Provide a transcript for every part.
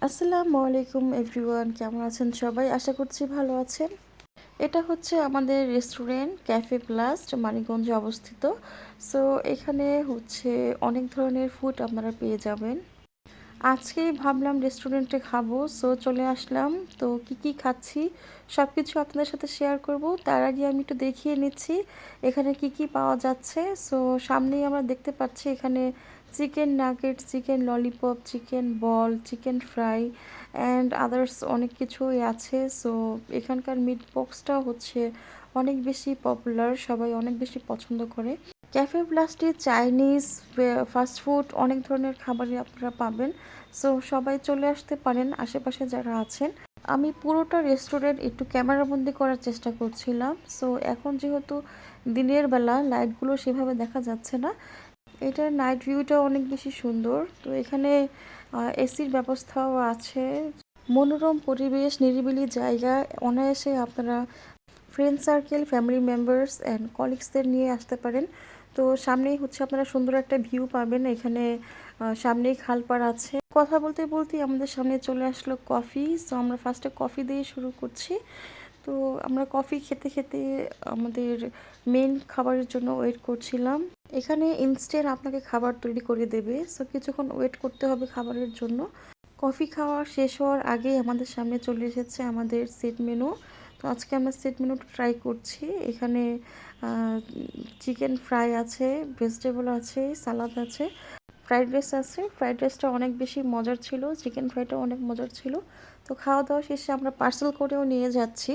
আসসালামু আলাইকুম এভরিওয়ান, কেমন আছেন সবাই? আশা করছি ভালো আছেন। এটা হচ্ছে আমাদের রেস্টুরেন্ট ক্যাফে ব্লাস্ট, মানিকগঞ্জে অবস্থিত। সো এখানে হচ্ছে অনেক ধরনের ফুড আপনারা পেয়ে যাবেন। আজকেই ভাবলাম রেস্টুরেন্টে খাবো, সো চলে আসলাম। তো কি কি খাচ্ছি সব কিছু আপনাদের সাথে শেয়ার করব। তার আগে আমি একটু দেখিয়ে নিচ্ছি এখানে কি কি পাওয়া যাচ্ছে। সো সামনেই আমরা দেখতে পাচ্ছি এখানে chicken nugget, chicken lollipop, chicken ball, chicken fry and others অনেক কিছুই আছে। সো এখানকার মিট বক্সটা হচ্ছে অনেক বেশি পপুলার, সবাই অনেক বেশি পছন্দ করে। ক্যাফে ব্লাস্টে চাইনিজ, ফাস্ট ফুড অনেক ধরনের খাবারই আপনারা পাবেন। সো সবাই চলে আসতে পারেন আশেপাশে যারা আছেন। আমি পুরোটা রেস্টুরেন্ট একটু ক্যামেরাবন্দি করার চেষ্টা করছিলাম। সো এখন যেহেতু দিনের বেলা লাইটগুলো সেভাবে দেখা যাচ্ছে না, এটার নাইট ভিউটা অনেক বেশি সুন্দর। তো এখানে এসির ব্যবস্থাও আছে। মনোরম পরিবেশ, নিরিবিলি জায়গা, অনায়াসে আপনারা friend circle, family members and কলিগসদের নিয়ে আসতে পারেন। তো সামনেই হচ্ছে আপনারা সুন্দর একটা ভিউ পাবেন। এখানে সামনেই খালপাড় আছে। কথা বলতে বলতেই আমাদের সামনে চলে আসলো কফি। সো আমরা ফার্স্টে কফি দিয়ে শুরু করছি। তো আমরা কফি খেতে খেতে আমাদের মেন খাবারের জন্য ওয়েট করছিলাম। এখানে ইনস্ট্যান্ট আপনাকে খাবার তৈরি করে দেবে, সো কিছুক্ষণ ওয়েট করতে হবে খাবারের জন্য। কফি খাওয়া শেষ হওয়ার আগেই আমাদের সামনে চলে এসেছে আমাদের সেট মেনু। তো আজকে আমরা সেট মেনুটা ট্রাই করছি। এখানে চিকেন ফ্রাই আছে, ভেজিটেবল আছে, সালাদ আছে, ফ্রাইড রাইস আছে। ফ্রাইড রাইসটা অনেক বেশি মজার ছিল, চিকেন ফ্রাইটাও অনেক মজার ছিল। তো খাওয়া দাওয়া শেষে আমরা পার্সেল করেও নিয়ে যাচ্ছি।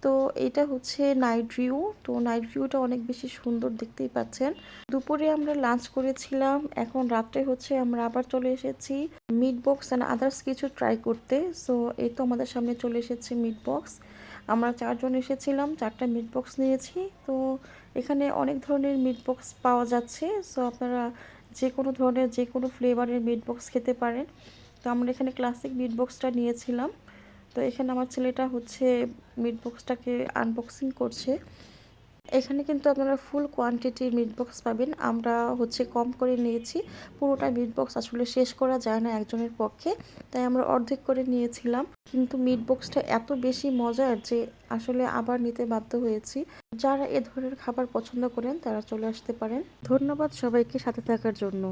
তো এটা হচ্ছে নাইট ভিউ। তো নাইট ভিউটা অনেক বেশি সুন্দর, দেখতেই পাচ্ছেন। দুপুরে আমরা লাঞ্চ করেছিলাম, এখন রাত্রে হচ্ছে আমরা আবার চলে এসেছি মিট বক্স অ্যান্ড আদার্স কিছু ট্রাই করতে। সো এই তো আমাদের সামনে চলে এসেছে মিট বক্স। আমরা 4 জন এসেছিলাম, 4টা মিট বক্স নিয়েছি। তো এখানে অনেক ধরনের মিট বক্স পাওয়া যাচ্ছে। সো আপনারা যে কোনো ধরনের, যে কোনো ফ্লেভারের মিট বক্স খেতে পারেন। তো আমরা এখানে ক্লাসিক মিট বক্সটা নিয়েছিলাম। তো এখানে আমার ছেলেটা হচ্ছে মিট বক্সটাকে আনবক্সিং করছে। এখানে কিন্তু আপনারা ফুল কোয়ান্টিটির মিট বক্স পাবেন। আমরা হচ্ছে কম করে নিয়েছি, পুরোটা মিট বক্স আসলে শেষ করা যায় না একজনের পক্ষে, তাই আমরা অর্ধেক করে নিয়েছিলাম। কিন্তু মিট বক্সটা এত বেশি মজার যে আসলে আবার নিতে বাধ্য হয়েছি। যারা এ ধরনের খাবার পছন্দ করেন তারা চলে আসতে পারেন। ধন্যবাদ সবাইকে সাথে থাকার জন্য।